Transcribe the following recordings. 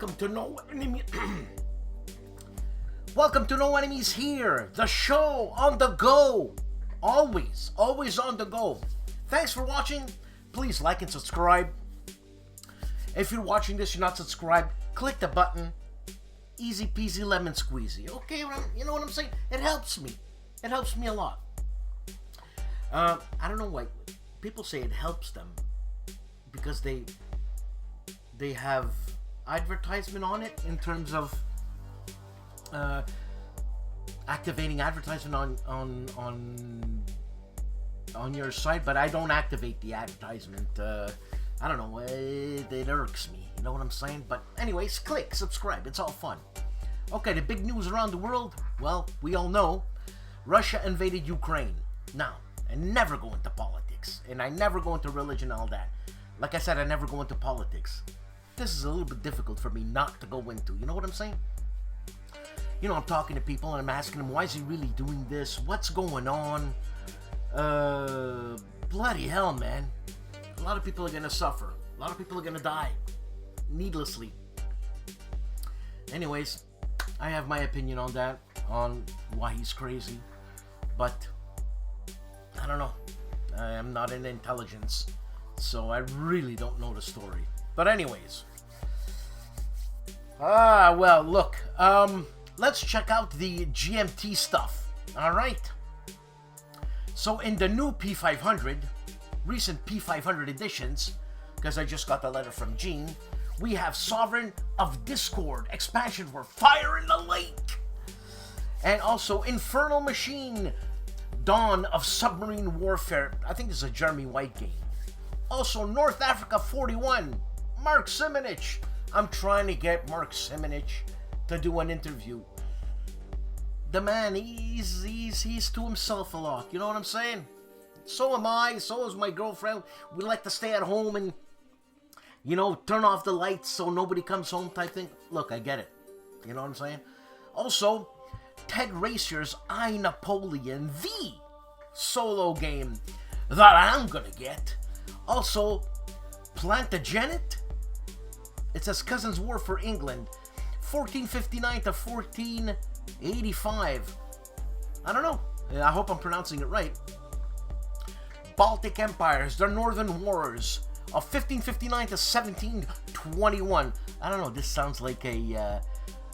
welcome to No Enemy. Welcome to No Enemies Here, the show on the go. Always on the go. Thanks for watching. Please like and subscribe. If you're watching this, you're not subscribed, click the button. Easy peasy lemon squeezy. Okay, you know what I'm saying? It helps me. It helps me a lot. I don't know why people say it helps them because they have advertisement on it in terms of activating advertisement on your site, but I don't activate the advertisement. I don't know, it irks me, you know what I'm saying? But anyways, click subscribe, it's all fun. Okay, the big news around the world, well, we all know Russia invaded Ukraine. Now, I never go into politics, and I never go into religion and all that. Like I said, I never go into politics. This is a little bit difficult for me not to go into, you know what I'm saying? You know, I'm talking to people and I'm asking them, why is he really doing this? What's going on? Bloody hell, man. A lot of people are gonna suffer. A lot of people are gonna die. Needlessly. Anyways, I have my opinion on that, on why he's crazy. But, I don't know. I am not in intelligence, so I really don't know the story. But anyways. Well, look. Let's check out the GMT stuff. Alright. So in the new P500, recent P500 editions, because I just got the letter from Gene, we have Sovereign of Discord expansion for Fire in the Lake. And also Infernal Machine, Dawn of Submarine Warfare. I think this is a Jeremy White game. Also North Africa 41, Mark Simonich. I'm trying to get Mark Simonich to do an interview. The man, he's to himself a lot, you know what I'm saying? So am I, so is my girlfriend. We like to stay at home and, you know, turn off the lights so nobody comes home type thing. Look, I get it. You know what I'm saying? Also, Ted Racier's I, Napoleon, the solo game that I'm gonna get. Also, Plantagenet. It says Cousins War for England, 1459 to 1485. I don't know. I hope I'm pronouncing it right. Baltic Empires, the Northern Wars of 1559 to 1721. I don't know. This sounds like a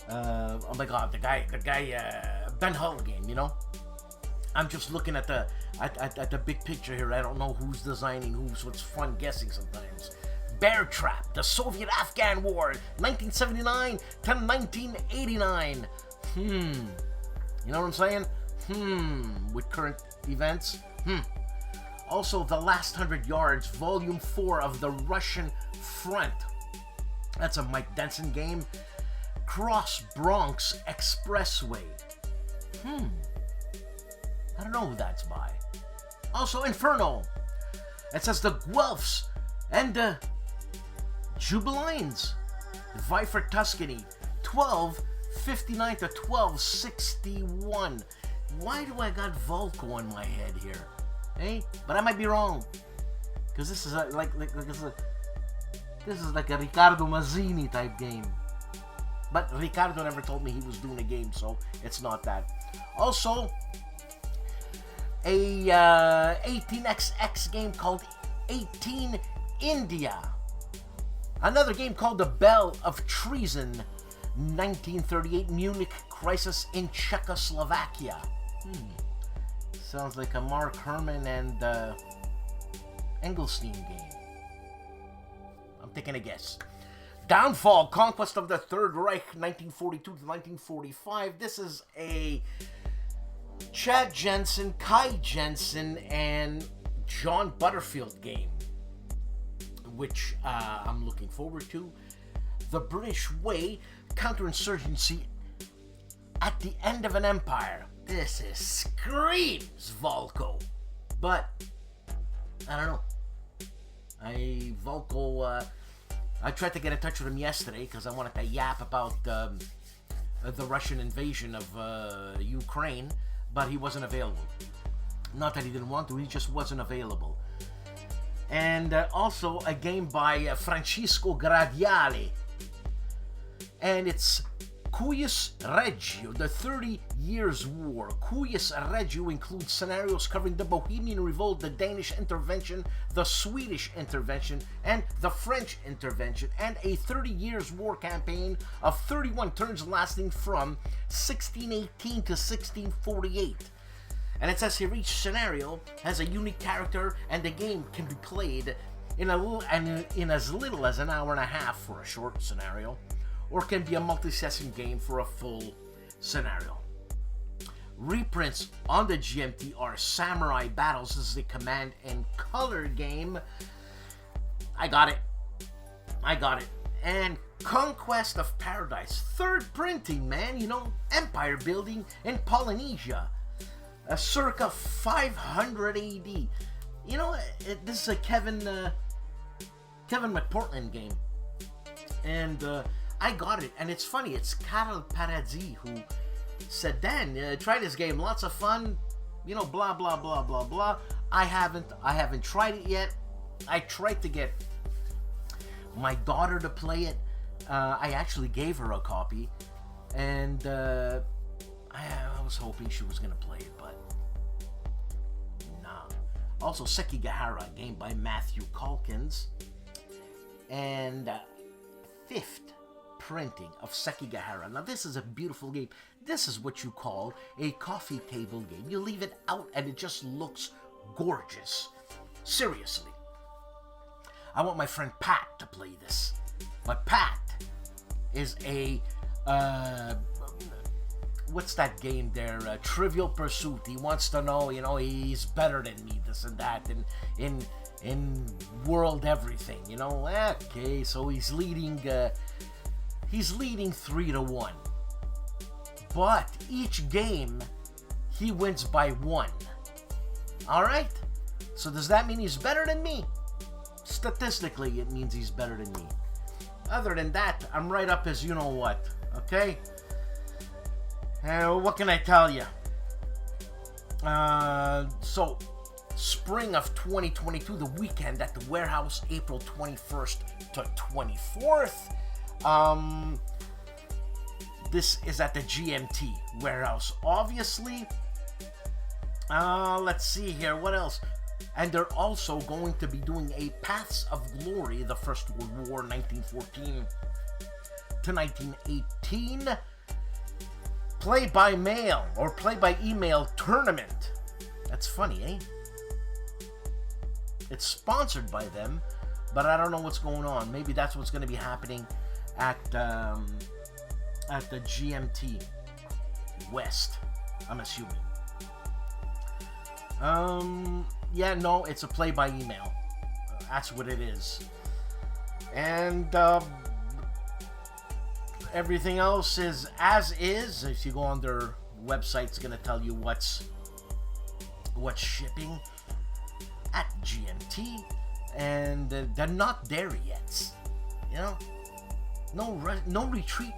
oh my God, the guy Ben Hull game. You know. I'm just looking at the big picture here. I don't know who's designing who, so it's fun guessing sometimes. Bear Trap, the Soviet-Afghan War, 1979 to 1989. You know what I'm saying? With current events. Also, The Last 100 Yards, Volume 4 of the Russian Front. That's a Mike Denson game. Cross Bronx Expressway. I don't know who that's by. Also, Inferno. It says the Guelphs and the Jubilines. Vi for Tuscany, 1259 to 1261. Why do I got Volko in my head here? Hey, but I might be wrong, because this is this is like a Riccardo Mazzini type game. But Riccardo never told me he was doing a game, so it's not that. Also, a 18XX game called 18 India. Another game called The Bell of Treason, 1938 Munich Crisis in Czechoslovakia. Sounds like a Mark Herman and Engelstein game. I'm taking a guess. Downfall, Conquest of the Third Reich, 1942 to 1945. This is a Chad Jensen, Kai Jensen, and John Butterfield game, which I'm looking forward to. The British Way, counterinsurgency at the end of an empire. This is screams Volko, but I don't know. Volko, I tried to get in touch with him yesterday because I wanted to yap about the Russian invasion of Ukraine, but he wasn't available. Not that he didn't want to, he just wasn't available. And also a game by Francisco Gradiale. and it's Cuius Regio, the 30 Years' War. Cuius Regio includes scenarios covering the Bohemian Revolt, the Danish intervention, the Swedish intervention, and the French intervention, and a 30 Years' War campaign of 31 turns lasting from 1618 to 1648. And it says here each scenario has a unique character, and the game can be played in as little as an hour and a half for a short scenario, or can be a multi-session game for a full scenario. Reprints on the GMT are Samurai Battles. This is a command and color game. I got it. And Conquest of Paradise. Third printing, man. You know, empire building in Polynesia. Circa 500 AD. You know, this is a Kevin McPortland game. And I got it. And it's funny, it's Carol Paradzi who said, Dan, try this game, lots of fun, you know, blah, blah, blah, blah, blah. I haven't tried it yet. I tried to get my daughter to play it. I actually gave her a copy. And I was hoping she was going to play it, but nah. Also, Sekigahara, a game by Matthew Calkins. And fifth printing of Sekigahara. Now, this is a beautiful game. This is what you call a coffee table game. You leave it out and it just looks gorgeous. Seriously. I want my friend Pat to play this. But Pat is a what's that game there? Trivial Pursuit. He wants to know, you know, he's better than me, this and that, and in world everything, you know. Okay, so he's leading 3-1. But each game he wins by 1. All right? So does that mean he's better than me? Statistically, it means he's better than me. Other than that, I'm right up as you know what. Okay? What can I tell you? So, spring of 2022, the weekend at the warehouse, April 21st to 24th. This is at the GMT warehouse, obviously. Let's see here, what else? And they're also going to be doing a Paths of Glory, the First World War, 1914 to 1918. Play by mail or play by email tournament. That's funny, eh? It's sponsored by them, but I don't know what's going on. Maybe that's what's going to be happening at the GMT West, I'm assuming. Yeah, no, it's a play by email. That's what it is. And everything else is as is. If you go on their website, it's going to tell you what's shipping at GMT, and they're not there yet. You know, no retreat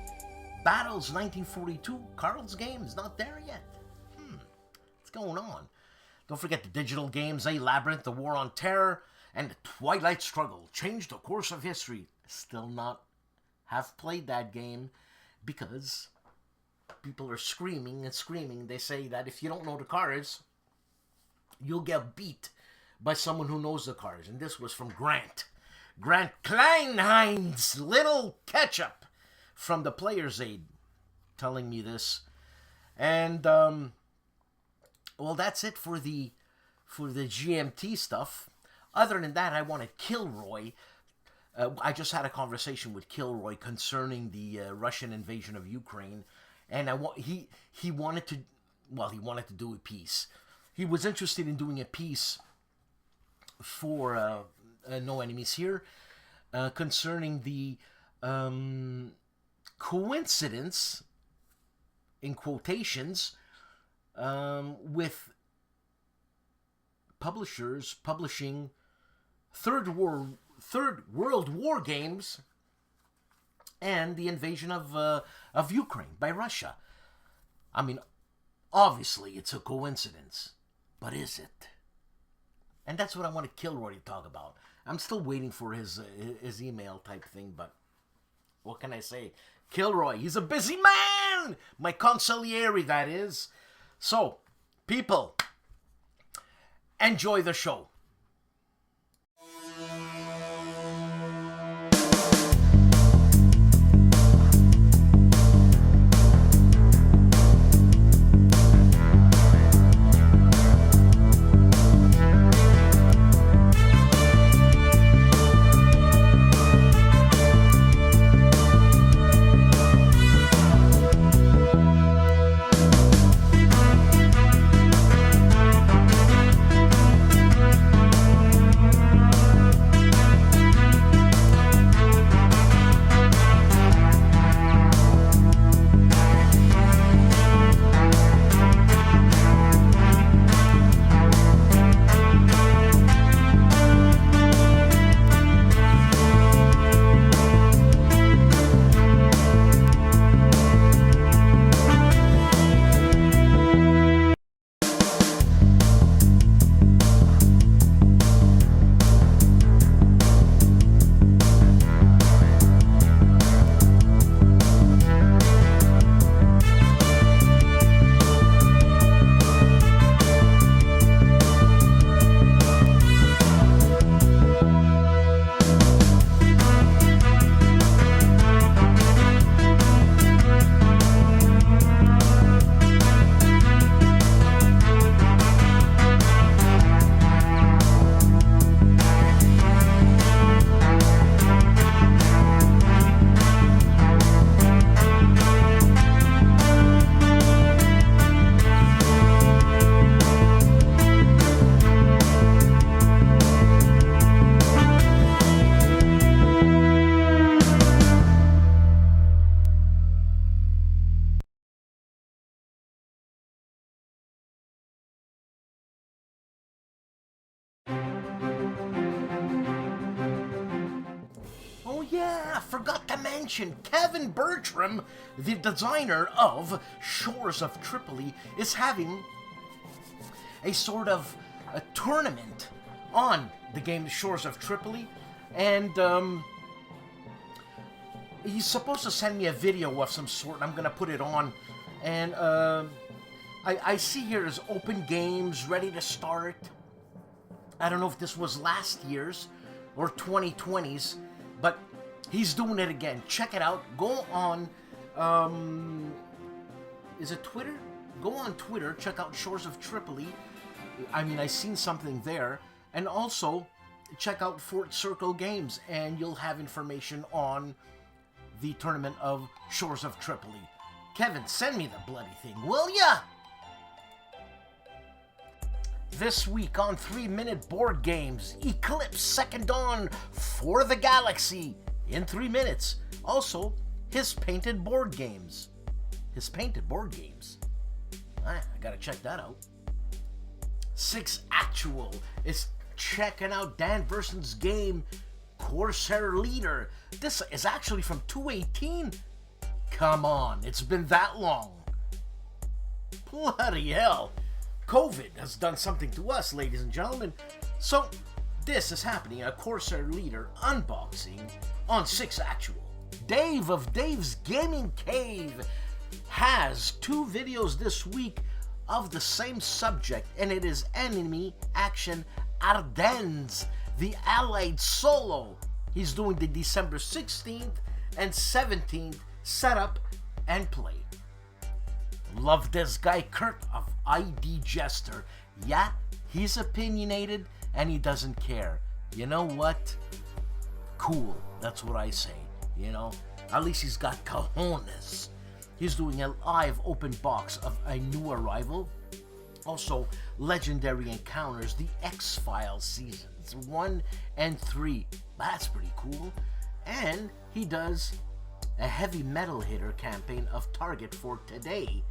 battles 1942. Carroll's game is not there yet. What's going on? Don't forget the digital games, A Labyrinth, The War on Terror, and The Twilight Struggle. Changed the course of history. Still not have played that game because people are screaming and screaming. They say that if you don't know the cards, you'll get beat by someone who knows the cards. And this was from Grant Kleinheinz, Little Ketchup, from the Player's Aid, telling me this. And well, that's it for the GMT stuff. Other than that, I wanted KilRoy. I just had a conversation with KilRoy concerning the Russian invasion of Ukraine, and he wanted to do a piece. He was interested in doing a piece for No Enemies Here concerning the coincidence, in quotations, with publishers publishing Third World War games and the invasion of Ukraine by Russia. I mean, obviously it's a coincidence, but is it? And that's what I wanted KilRoy to talk about. I'm still waiting for his email type thing, but what can I say? Kilroy. He's a busy man! My consigliere, that is. So, people, enjoy the show. Oh yeah, I forgot to mention, Kevin Bertram, the designer of Shores of Tripoli, is having a sort of a tournament on the game Shores of Tripoli, and he's supposed to send me a video of some sort, and I'm gonna put it on, and I see here is open games ready to start. I don't know if this was last year's or 2020's, but he's doing it again. Check it out. Go on, is it Twitter? Go on Twitter, check out Shores of Tripoli. I mean, I seen something there. And also, check out Fort Circle Games, and you'll have information on the tournament of Shores of Tripoli. Kevin, send me the bloody thing, will ya? This week on 3-Minute Board Games, Eclipse Second Dawn for the Galaxy in 3 minutes. Also, his painted board games. I gotta check that out. 6 Actual is checking out Dan Verson's game, Corsair Leader. This is actually from 2018. Come on, it's been that long. Bloody hell. COVID has done something to us, ladies and gentlemen. So, this is happening, a Corsair Leader unboxing on 6 Actual. Dave of Dave's Gaming Cave has 2 videos this week of the same subject, and it is Enemy Action Ardennes, the Allied Solo. He's doing the December 16th and 17th setup and play. Love this guy, Kurt of ID Jester. Yeah, he's opinionated and he doesn't care. You know what? Cool, that's what I say. You know, at least he's got cojones. He's doing a live open box of a new arrival. Also, Legendary Encounters, the X-Files seasons 1 and 3. That's pretty cool. And he does a heavy metal hitter campaign of Target for today.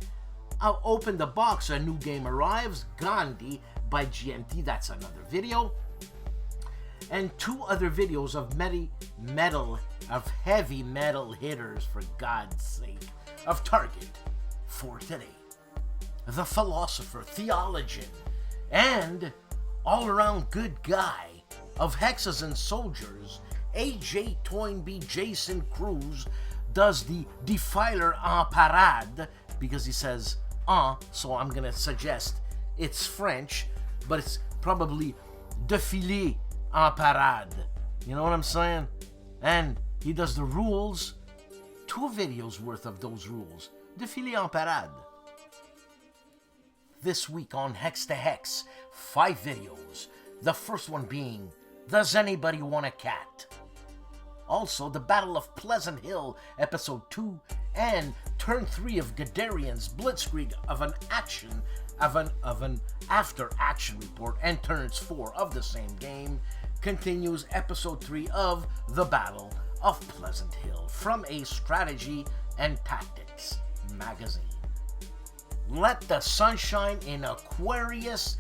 I'll open the box, a new game arrives, Gandhi by GMT, that's another video. And 2 other videos of heavy metal hitters, for God's sake, of Target for today. The Philosopher, Theologian, and all-around good guy of Hexes and Soldiers, AJ Toynbee, Jason Cruz, does the defiler en parade, because he says so I'm gonna suggest it's French, but it's probably défilé en parade. You know what I'm saying? And he does the rules, 2 videos worth of those rules. Défilé en parade. This week on Hex to Hex, 5 videos. The first one being, Does Anybody Want a Cat? Also, the Battle of Pleasant Hill, Episode 2, and Turn 3 of Gadarian's Blitzkrieg of an after-action report, and Turns 4 of the same game, continues Episode 3 of The Battle of Pleasant Hill from a Strategy and Tactics magazine. Let the sunshine in Aquarius.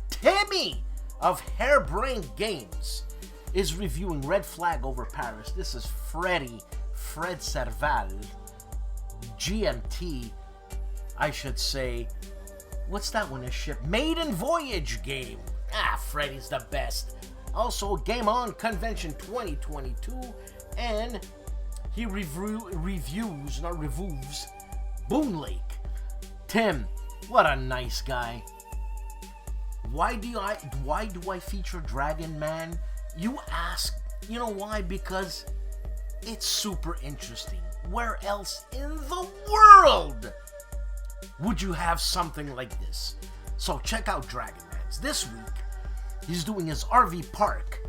Timmy of Harebrained Games is reviewing Red Flag Over Paris. This is Fred Serval, GMT, I should say. What's that one? A ship? Maiden Voyage game. Freddy's the best. Also, Game On Convention 2022, and he reviews Boon Lake. Tim, what a nice guy. Why do I feature Dragon Man? You ask. You know why? Because it's super interesting. Where else in the world would you have something like this? So check out Dragon Man's. This week, he's doing his RV park,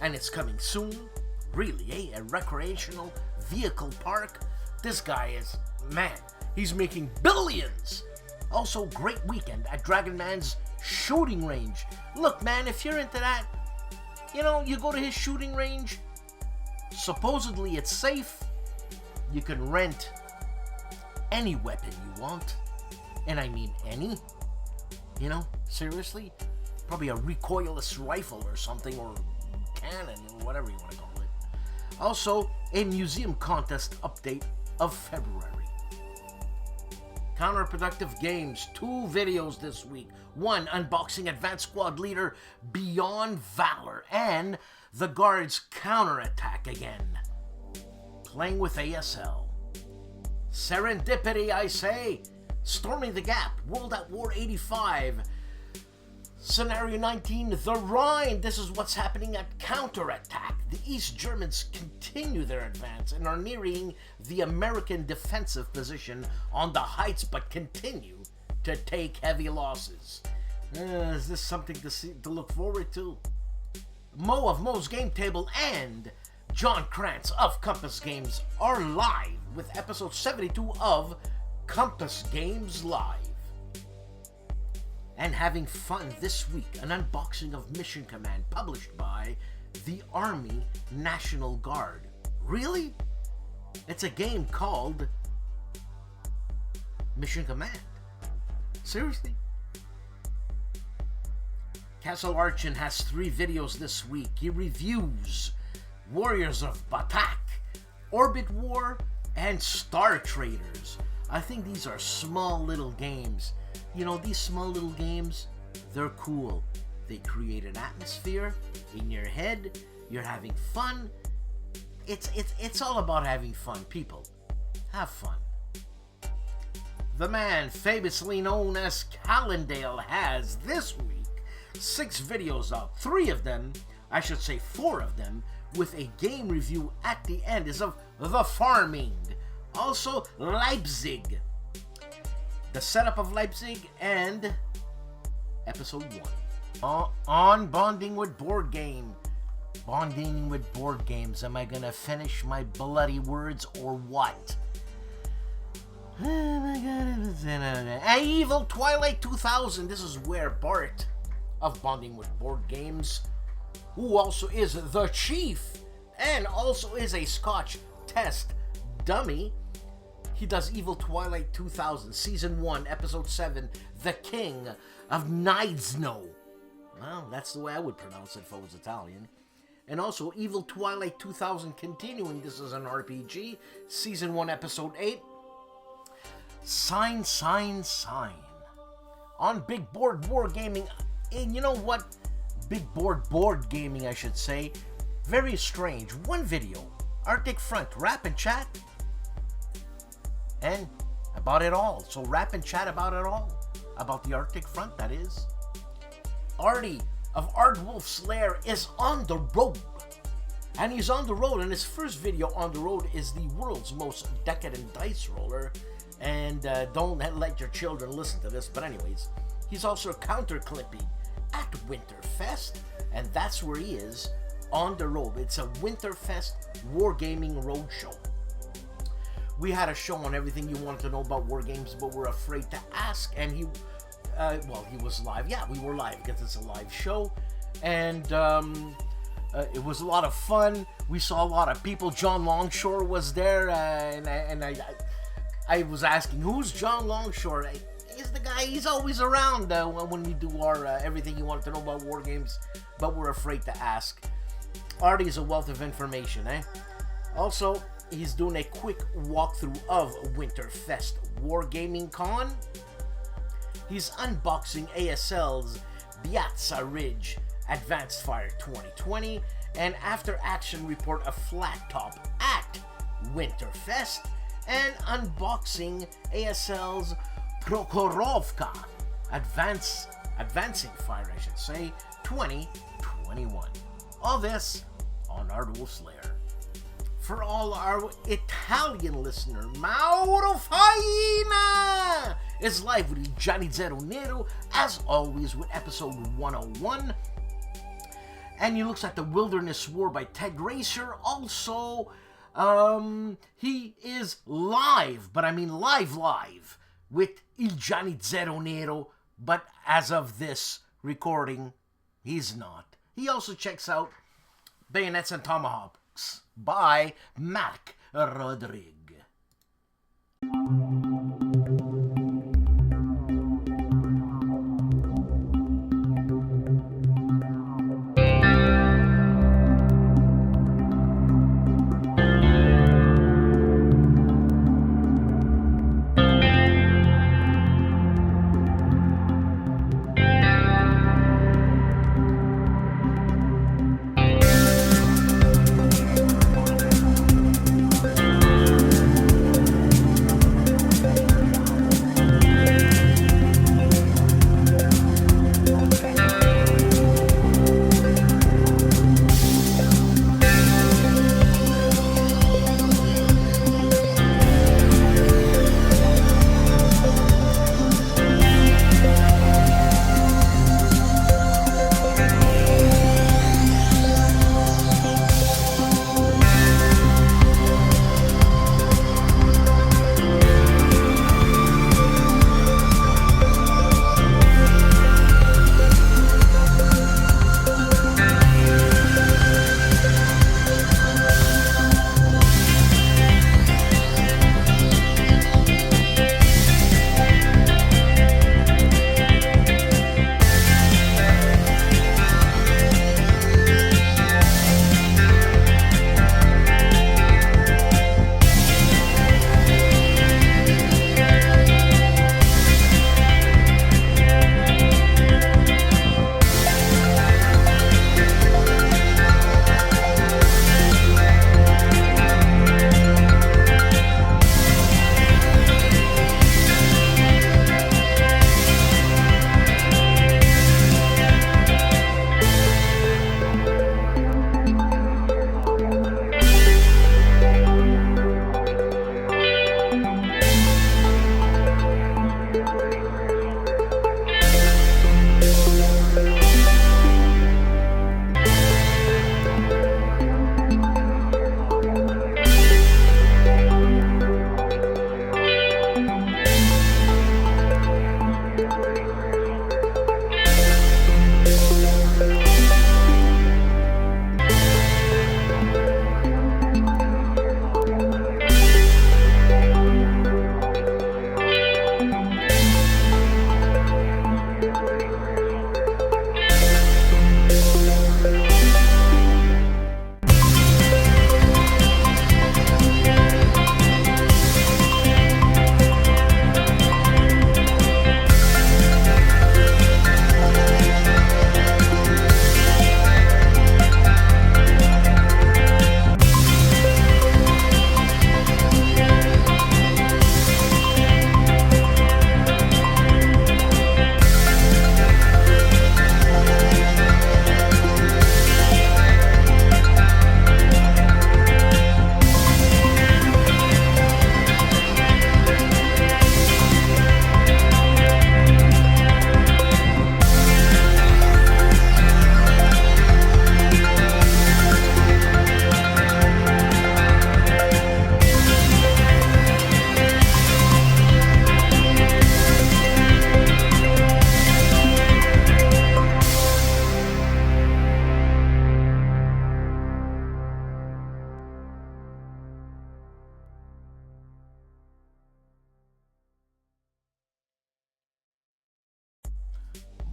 and it's coming soon. Really, a recreational vehicle park. This guy is, man, he's making billions. Also, great weekend at Dragon Man's shooting range. Look, man, if you're into that, you know, you go to his shooting range. Supposedly it's safe. You can rent any weapon you want. And I mean any. You know, seriously. Probably a recoilless rifle or something, or cannon, or whatever you want to call it. Also, a museum contest update of February. Counterproductive Games, 2 videos this week. 1, unboxing Advanced Squad Leader Beyond Valor, and the Guards counterattack again. Playing with ASL. Serendipity, I say. Storming the Gap, World at War 85. Scenario 19, The Rhine. This is what's happening at counterattack. The East Germans continue their advance and are nearing the American defensive position on the heights, but continue to take heavy losses. Is this something to look forward to? Mo of Mo's Game Table and John Krantz of Compass Games are live with episode 72 of Compass Games Live. And having fun this week, an unboxing of Mission Command published by the Army National Guard. Really? It's a game called Mission Command. Seriously? Castle Archin has 3 videos this week. He reviews Warriors of Batak, Orbit War, and Star Traders. I think these are small little games. You know, these small little games, they're cool. They create an atmosphere in your head. You're having fun. It's all about having fun, people. Have fun. The man famously known as Calandale has this week 6 videos up. 3 of them, I should say 4 of them, with a game review at the end is of The Farming. Also, Leipzig. The setup of Leipzig, and episode 1. On Bonding with Board Game. Bonding with Board Games. Am I gonna finish my bloody words or what? Oh my god. Evil Twilight 2000. This is where Bart of Bonding with Board Games, who also is the chief and also is a Scotch test dummy, he does Evil Twilight 2000, Season 1, Episode 7, The King of Nidsno. Well, that's the way I would pronounce it if I was Italian. And also Evil Twilight 2000 continuing, this is an RPG, Season 1, Episode 8, Sign. On Big Board Wargaming, and you know what? Big Board Gaming, I should say. Very strange. 1 video, Arctic Front, Rap and Chat, and about it all. So rap and chat about it all. About the Arctic front, that is. Artie of ARDWULF'S Lair is on the road. And he's on the road, and his first video on the road is the world's most decadent dice roller. And don't let your children listen to this, but anyways, he's also counterclipping at Winterfest, and that's where he is on the road. It's a Winterfest Wargaming Roadshow. We had a show on everything you wanted to know about war games, but we're afraid to ask, and he was live. Yeah, we were live because it's a live show, and it was a lot of fun. We saw a lot of people. John Longshore was there, and I was asking, who's John Longshore? He's the guy, he's always around when we do our everything you want to know about war games, but we're afraid to ask. Artie's a wealth of information, eh? Also, he's doing a quick walkthrough of Winterfest Wargaming Con. He's unboxing ASL's Piazza Ridge Advanced Fire 2020, and after action report a flat top at Winterfest, and unboxing ASL's Prokhorovka Advancing Fire, I should say, 2021. All this on ARDWULF'S Lair. For all our Italian listener, Mauro Faina is live with Johnny Zero Nero, as always, with episode 101. And he looks at the Wilderness War by Ted Racer. Also, he is live, but I mean live, with Il Johnny Zero Nero, but as of this recording, he's not. He also checks out Bayonets and Tomahawks by Mark Rodriguez.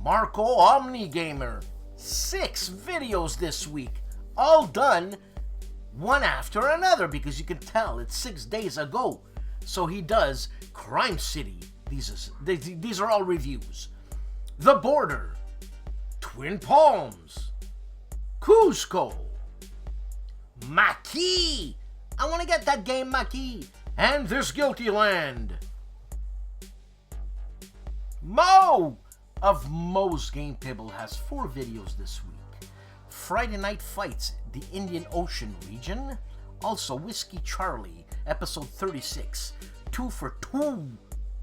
Marco Omnigamer. 6 videos this week, all done one after another, because you can tell it's 6 days ago. So he does Crime City. These are all reviews. The Border, Twin Palms, Cusco, Maki. I want to get that game, Maki. And This Guilty Land. Mo of Mo's Game Table has 4 videos this week. Friday Night Fights, the Indian Ocean region. Also Whiskey Charlie, episode 36. 2 for 2,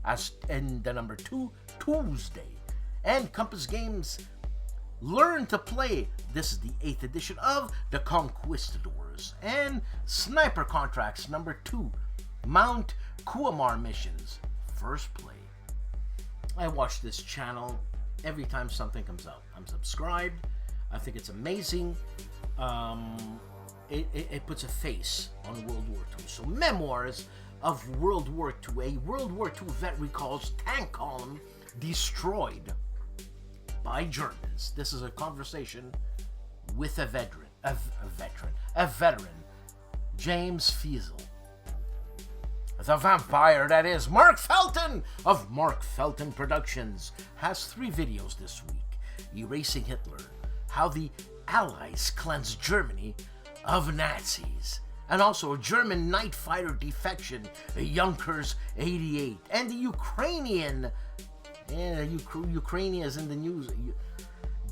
as in the number 2, Tuesday. And Compass Games, Learn to Play. This is the 8th edition of The Conquistadors. And Sniper Contracts, number 2, Mount Kuamar Missions, first play. I watch this channel every time something comes out. I'm subscribed. I think it's amazing. It puts a face on World War II. So Memoirs of World War II. A World War II vet recalls tank column destroyed by Germans. This is a conversation with a veteran, James Feasel. The vampire, that is Mark Felton of Mark Felton Productions, has 3 videos this week. Erasing Hitler, how the Allies cleansed Germany of Nazis, and also German night fighter defection, Junkers 88, and the Ukrainian, Ukraine is in the news.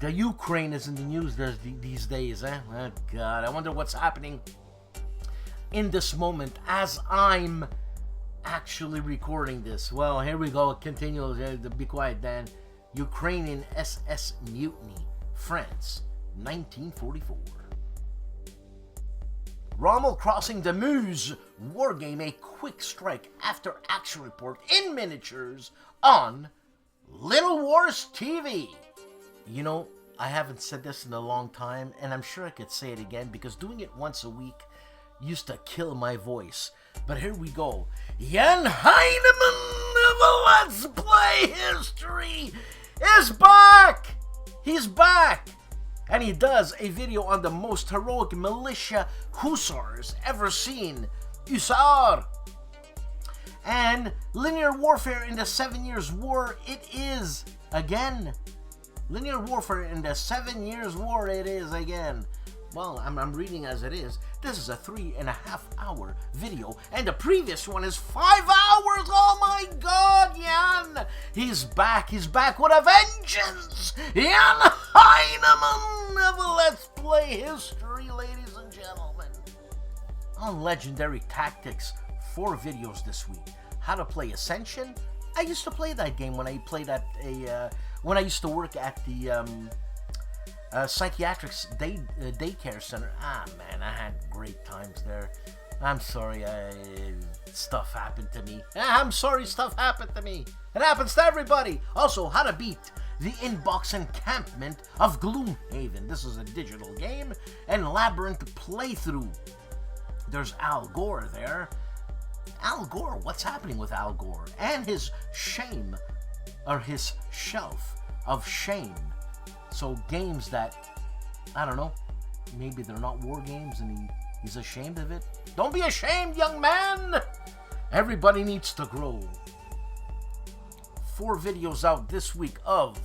The Ukraine is in the news these days, eh? Oh God, I wonder what's happening in this moment as I'm actually recording this. Well, here we go. It continues. Be quiet, Dan. Ukrainian SS mutiny, France, 1944. Rommel crossing the Meuse wargame, a quick strike after action report in miniatures on Little Wars TV. You know, I haven't said this in a long time, and I'm sure I could say it again, because doing it once a week used to kill my voice. But here we go. Jan Heineman of Let's Play History is back! He's back! And he does a video on the most heroic militia hussars ever seen. Hussar! And linear warfare in the 7 Years' War, it is again. Linear warfare in the 7 Years' War, it is again. Well, I'm reading as it is. This is a 3.5 hour video, and the previous one is 5 hours. Oh my God, Jan! He's back with a vengeance. Jan Heineman of Let's Play History, ladies and gentlemen. On Legendary Tactics, 4 videos this week. How to play Ascension. I used to play that game when I played at when I used to work at the psychiatric daycare center. Ah, man, I had great times there. I'm sorry, stuff happened to me. I'm sorry, stuff happened to me. It happens to everybody. Also, how to beat the inbox encampment of Gloomhaven. This is a digital game, and Labyrinth playthrough. There's Al Gore there. Al Gore, what's happening with Al Gore? And his shame, or his shelf of shame. So games that, I don't know, maybe they're not war games and he's ashamed of it. Don't be ashamed, young man! Everybody needs to grow. 4 videos out this week of,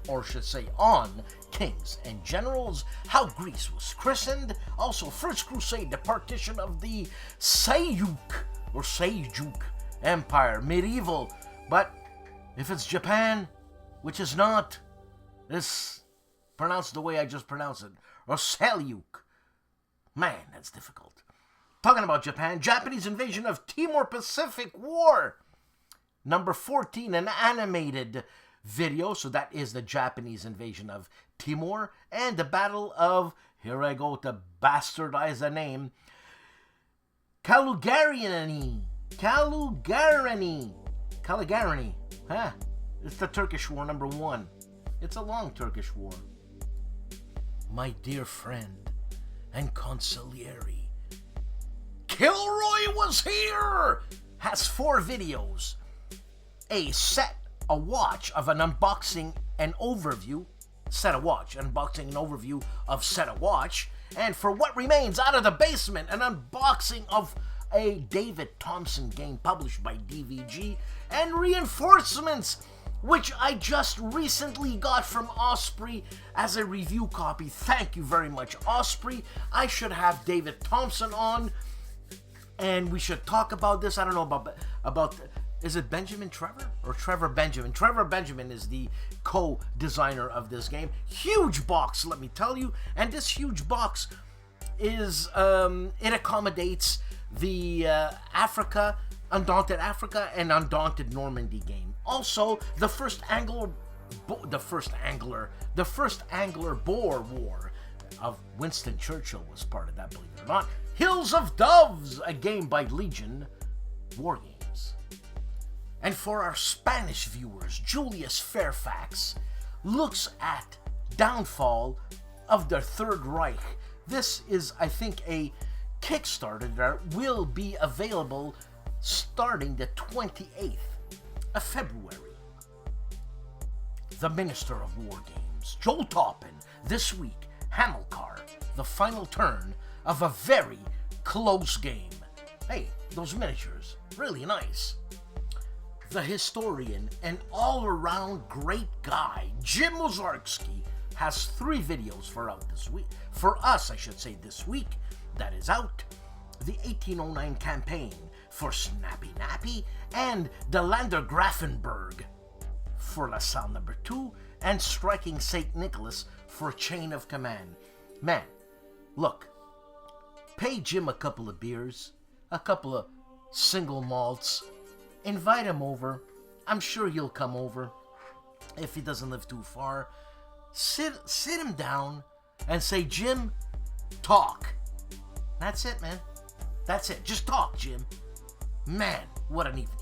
or should say on, Kings and Generals, how Greece was christened. Also, First Crusade, the partition of the Seljuk Empire, medieval. But if it's Japan, which is not, it's pronounced the way I just pronounced it, or Seljuk. Man, that's difficult. Talking about Japan, Japanese invasion of Timor-Pacific War. Number 14, an animated video. So that is the Japanese invasion of Timor. And the Battle of, here I go to bastardize the name, Calugarani. Huh? It's the Turkish War, number 1. It's a long Turkish war. My dear friend and consigliere, KilRoyWasHere has 4 videos. A watch of an unboxing an overview, Set a Watch, unboxing an overview of Set a Watch, and for What Remains Out of the Basement, an unboxing of a David Thompson game published by DVG, and Reinforcements, which I just recently got from Osprey as a review copy. Thank you very much, Osprey. I should have David Thompson on, and we should talk about this. I don't know about is it Benjamin Trevor or Trevor Benjamin? Trevor Benjamin is the co-designer of this game. Huge box, let me tell you. And this huge box is, it accommodates the Undaunted Africa and Undaunted Normandy game. Also, the first Angler Boer War of Winston Churchill was part of that, believe it or not. Hills of Doves, a game by Legion War Games. And for our Spanish viewers, Julius Fairfax looks at downfall of the Third Reich. This is, I think, a Kickstarter that will be available starting the 28th of February. The Minister of War Games, Joel Toppin, this week, Hamilcar, the final turn of a very close game. Hey, those miniatures, really nice. The historian and all-around great guy, Jim Ozarski, has 3 videos for out this week. For us, I should say, this week, that is out. The 1809 campaign for Snappy Nappy, and the Lander Grafenberg for LaSalle number 2, and Striking St. Nicholas for Chain of Command. Man, look, pay Jim a couple of beers, a couple of single malts, invite him over. I'm sure he'll come over if he doesn't live too far. Sit him down and say, Jim, talk. That's it, man. That's it. Just talk, Jim. Man, what an evening.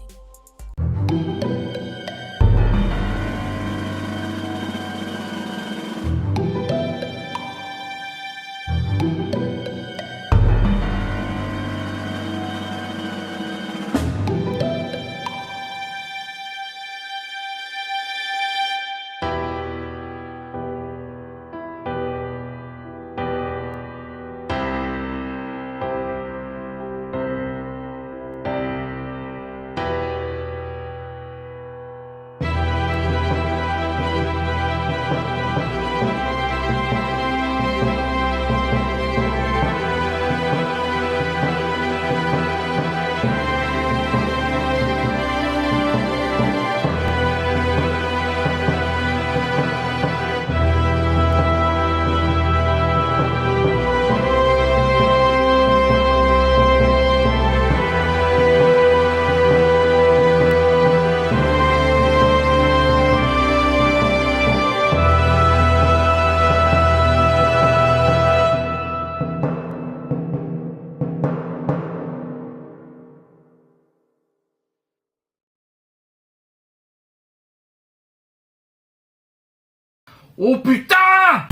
Oh putain!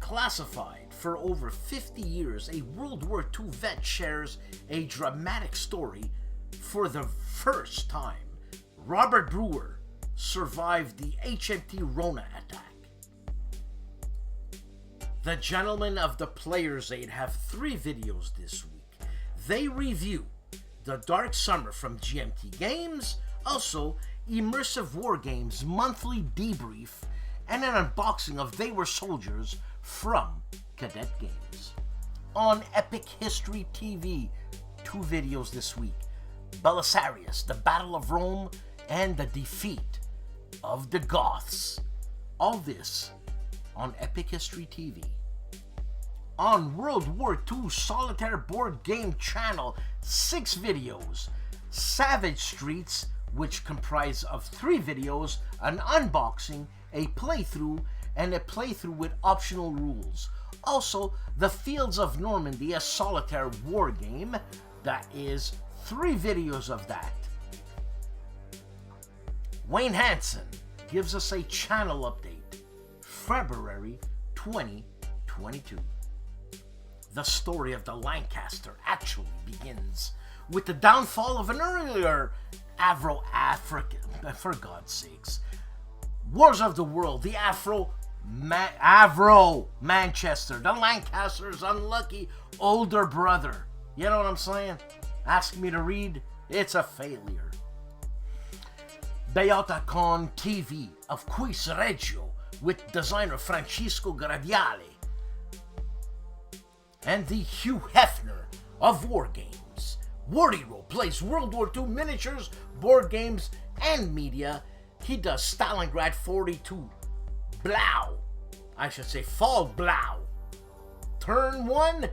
Classified for over 50 years, a World War II vet shares a dramatic story for the first time. Robert Brewer survived the HMT Rona attack. The gentlemen of the Player's Aid have 3 videos this week. They review The Dark Summer from GMT Games, also Immersive War Games Monthly Debrief, and an unboxing of They Were Soldiers from Cadet Games. On Epic History TV, 2 videos this week. Belisarius, The Battle of Rome, and the Defeat of the Goths. All this on Epic History TV. On World War II Solitaire Board Game Channel, 6 videos. Savage Streets, which comprise of 3 videos, an unboxing, a playthrough, and a playthrough with optional rules. Also, The Fields of Normandy, a solitaire war game. That is 3 videos of that. Wayne Hansen gives us a channel update. February 2022. The story of the Lancaster actually begins with the downfall of an earlier Afro-African, for God's sakes, Wars of the World, the Manchester, the Lancaster's unlucky older brother. You know what I'm saying? Ask me to read, it's a failure. Oaken TV of Quis Reggio with designer Francesco Gradiale. And the Hugh Hefner of War Games. War Hero plays World War II miniatures, board games, and media. He does Stalingrad 42. Blau. I should say Fall Blau. Turn 1.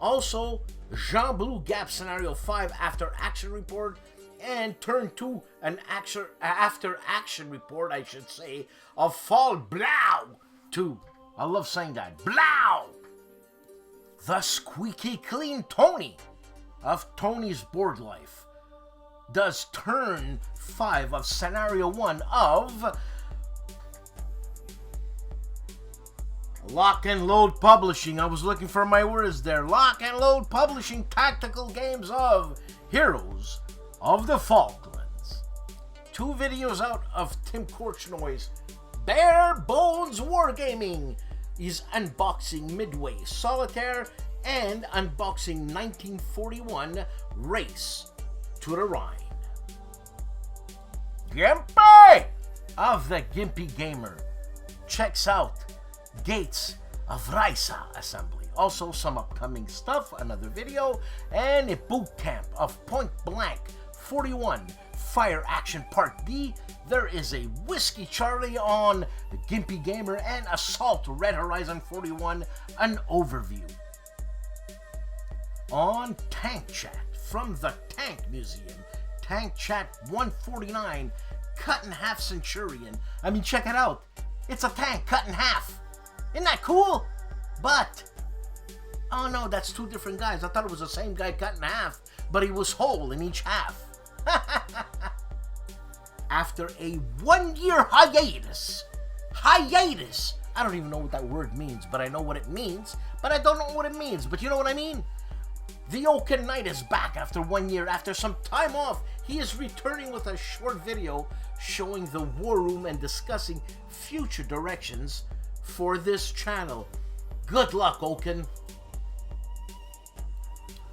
Also, Jean Blue Gap Scenario 5 After Action Report. And Turn 2, an after action report, I should say, of Fall Blau 2. I love saying that. Blau! The Squeaky Clean Tony of Tony's Board Life does Turn 5 of Scenario 1 of Lock and Load Publishing. I was looking for my words there. Lock and Load Publishing Tactical Games of Heroes of the Falklands. 2 videos out of Tim Korchnoy's Bare Bones Wargaming. He's unboxing Midway Solitaire and unboxing 1941 Race to the Rhine. GIMPY of the GIMPY Gamer checks out Gates of Raisa Assembly. Also some upcoming stuff, another video, and a boot camp of Point Blank 41 Fire Action Part D. There is a Whiskey Charlie on the GIMPY Gamer and Assault Red Horizon 41, an overview. On Tank Chat from the Tank Museum, Tank Chat 149, cut in half Centurion. I mean, check it out. It's a tank cut in half. Isn't that cool? But, oh no, that's 2 different guys. I thought it was the same guy cut in half, but he was whole in each half. After a 1-year hiatus, I don't even know what that word means, but I know what it means, but I don't know what it means, but you know what I mean? The Oaken Night is back after 1 year. After some time off, he is returning with a short video showing the War Room and discussing future directions for this channel. Good luck, Oaken.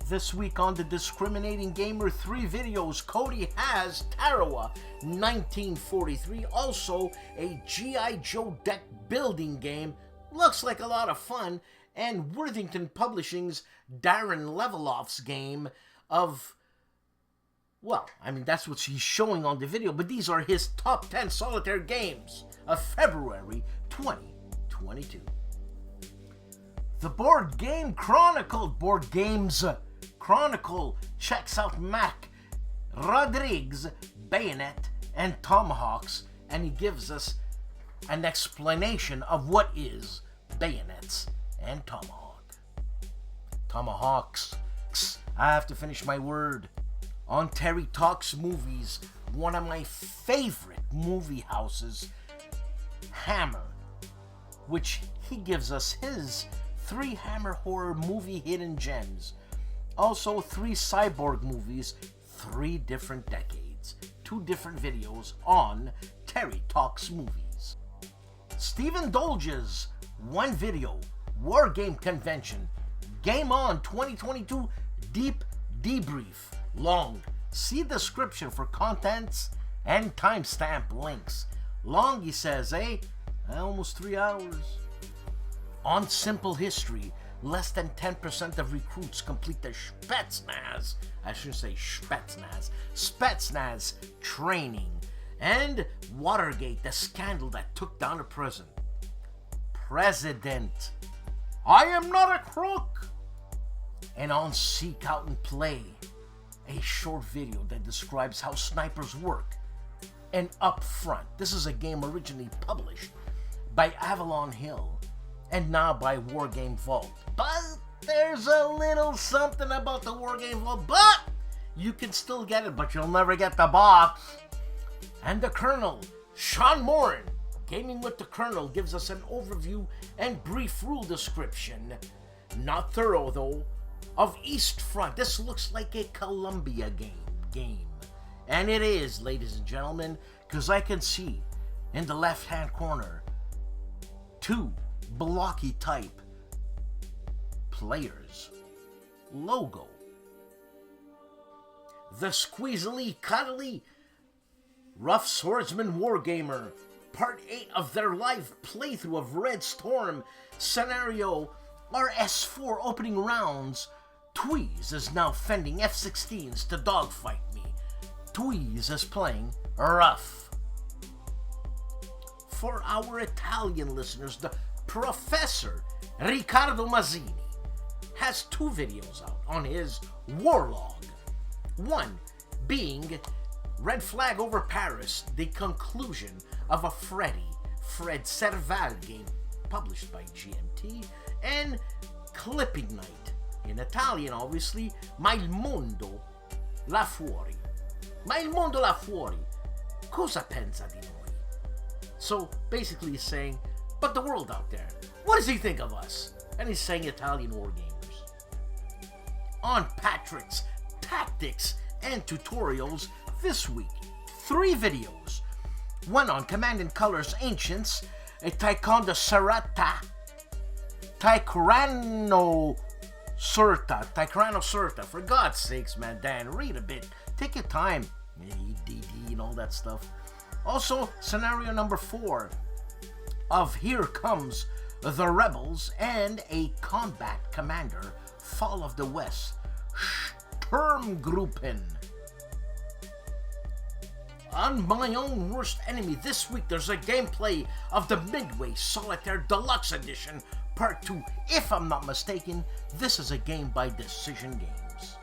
This week on the Discriminating Gamer 3 videos, Cody has Tarawa 1943, also a G.I. Joe deck building game, looks like a lot of fun, and Worthington Publishing's Darren Leveloff's game of, well, I mean, that's what he's showing on the video, but these are his top 10 solitaire games of February 2022. The Board Game Board Games Chronicle checks out Mac Rodriguez, Bayonet, and Tomahawks, and he gives us an explanation of what is bayonets and tomahawks. I have to finish my word. On Terry Talks Movies, one of my favorite movie houses, Hammer, which he gives us his 3 Hammer horror movie hidden gems. Also 3 cyborg movies, 3 different decades. 2 different videos on Terry Talks Movies. Stephen Dolge's 1 video, War Game Convention, Game On 2022 Deep Debrief. Long. See description for contents and timestamp links. Long, he says, almost 3 hours. On Simple History, less than 10% of recruits complete the Spetsnaz, I shouldn't say Spetsnaz training. And Watergate, the scandal that took down a president. I am not a crook. And on Seek Out and Play, a short video that describes how snipers work. And Up Front, this is a game originally published by Avalon Hill and now by Wargame Vault. But there's a little something about the Wargame Vault, but you can still get it, but you'll never get the box. And the Colonel, Sean Morin, Gaming with the Colonel, gives us an overview and brief rule description. not thorough though, of East Front. This looks like a Columbia game. And it is, ladies and gentlemen, because I can see in the left-hand corner 2 blocky type players. Logo. The squeezily, cuddly, rough swordsman wargamer. Part 8 of their live playthrough of Red Storm scenario RS4 opening rounds. Tweez is now fending F-16s to dogfight me. Tweez is playing rough. For our Italian listeners, the Professor Riccardo Mazzini has 2 videos out on his Warlog. One being Red Flag Over Paris, the conclusion of a Fred Serval game published by GMT, and Clipping Night, in Italian obviously, Ma il mondo là fuori. Ma il mondo là fuori, cosa pensa di noi? So basically he's saying, but the world out there, what does he think of us? And he's saying Italian wargamers. On Patrick's tactics and tutorials this week, 3 videos. One on Command and Colors Ancients, a Taekwondo Serata, Taekwondo Serta. For God's sakes, man, Dan, read a bit. Take your time. EDD and all that stuff. Also, scenario number 4 of Here Comes the Rebels and a Combat Commander, Fall of the West, Sturmgruppen. On My Own Worst Enemy this week, there's a gameplay of the Midway Solitaire Deluxe Edition Part 2. If I'm not mistaken, this is a game by Decision Games.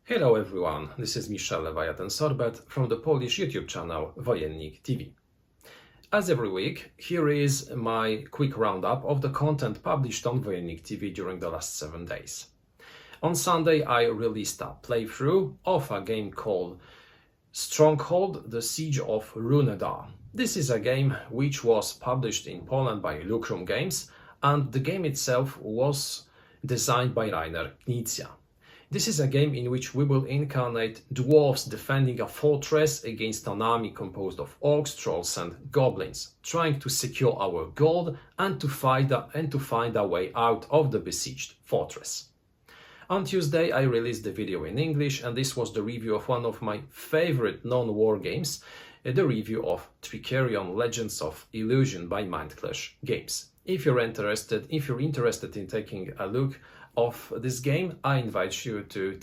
Hello everyone, this is Michel Leviathan Sorbet from the Polish YouTube channel Wojennik TV. As every week, here is my quick roundup of the content published on Wojennik TV during the last 7 days. On Sunday, I released a playthrough of a game called Stronghold, The Siege of Runada. This is a game which was published in Poland by Lucrum Games, and the game itself was designed by Rainer Knizia. This is a game in which we will incarnate dwarves defending a fortress against an army composed of orcs, trolls and goblins, trying to secure our gold and to find a way out of the besieged fortress. On Tuesday I released the video in English, and this was the review of one of my favorite non-war games, the review of Trickerion Legends of Illusion by Mindclash Games. If you're interested in taking a look of this game, I invite you to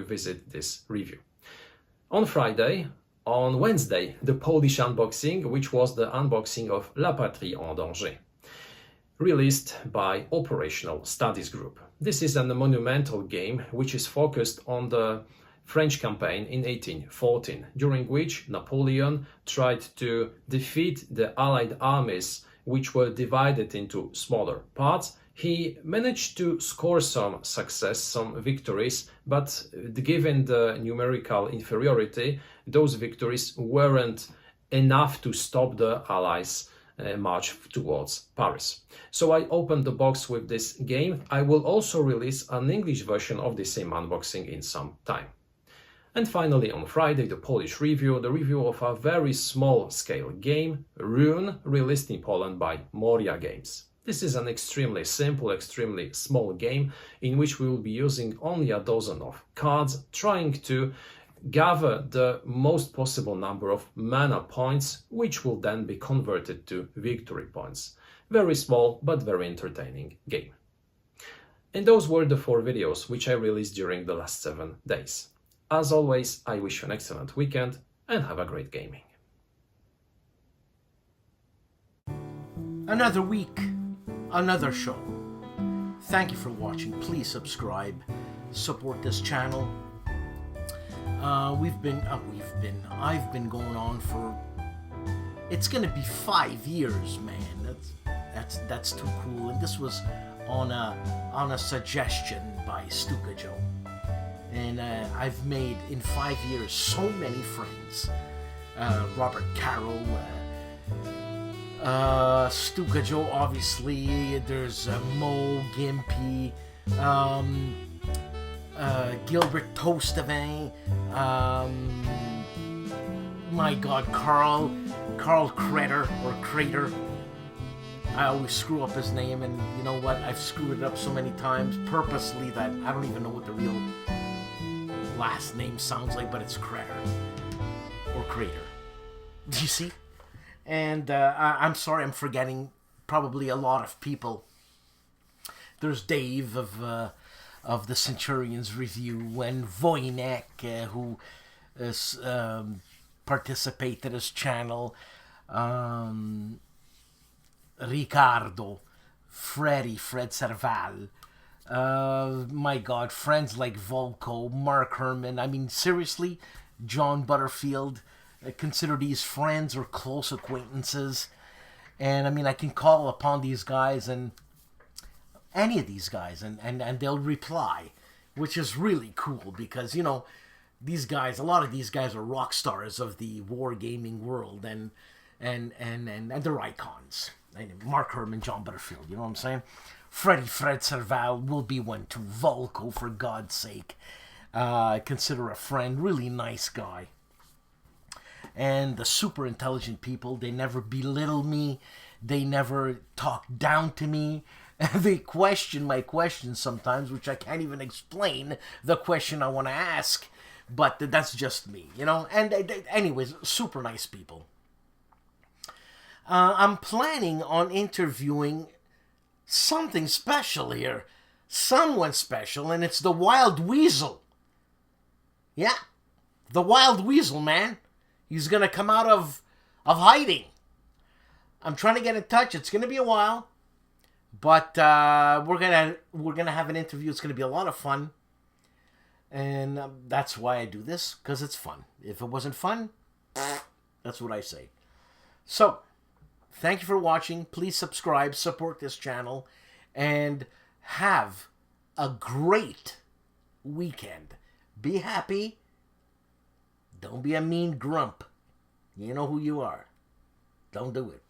visit this review. On Wednesday, the Polish unboxing, which was the unboxing of La Patrie en Danger, released by Operational Studies Group. This is a monumental game which is focused on the French campaign in 1814, during which Napoleon tried to defeat the Allied armies, which were divided into smaller parts. He managed to score some success, some victories, but given the numerical inferiority, those victories weren't enough to stop the Allies march towards Paris. So I opened the box with this game. I will also release an English version of the same unboxing in some time. And finally on Friday, the Polish review, the review of a very small scale game, Rune, released in Poland by Moria Games. This is an extremely simple, extremely small game in which we will be using only a dozen of cards, trying to gather the most possible number of mana points, which will then be converted to victory points. Very small but very entertaining game. And those were the 4 videos which I released during the last 7 days. As always, I wish you an excellent weekend and have a great gaming. Another week, another show. Thank you for watching. Please subscribe, support this channel. I've been going on for, it's gonna be 5 years, man. That's too cool. And this was on a suggestion by STUKAJOE. And I've made in 5 years so many friends. Robert Carroll, STUKAJOE, obviously. There's Mo, GIMPY, Gilbert Toastevin, my God, Carl Crater or Crater. I always screw up his name, and you know what? I've screwed it up so many times purposely that I don't even know what the real last name sounds like, but it's Crater or Crater. Do you see? And I'm sorry, I'm forgetting probably a lot of people. There's Dave of the Centurions review, and Wojennik, who is, participated his channel, Ricardo, Fred Serval, my God, friends like Volko, Mark Herman. I mean, seriously, John Butterfield, consider these friends or close acquaintances. And I mean, I can call upon these guys and any of these guys and they'll reply, which is really cool because, you know, these guys, a lot of these guys are rock stars of the wargaming world and they're icons. Mark Herman, John Butterfield, you know what I'm saying? Fred Serval will be one too. Volko, for God's sake. Consider a friend, really nice guy. And the super intelligent people, they never belittle me. They never talk down to me. They question my questions sometimes, which I can't even explain the question I want to ask. But that's just me, you know? And anyways, super nice people. I'm planning on interviewing something special here. Someone special, and it's the Wild Weasel. Yeah, the Wild Weasel, man. He's gonna come out of hiding. I'm trying to get in touch. It's gonna be a while, but we're gonna have an interview. It's gonna be a lot of fun, and that's why I do this, because it's fun. If it wasn't fun, that's what I say. So, thank you for watching. Please subscribe, support this channel, and have a great weekend. Be happy. Don't be a mean grump. You know who you are. Don't do it.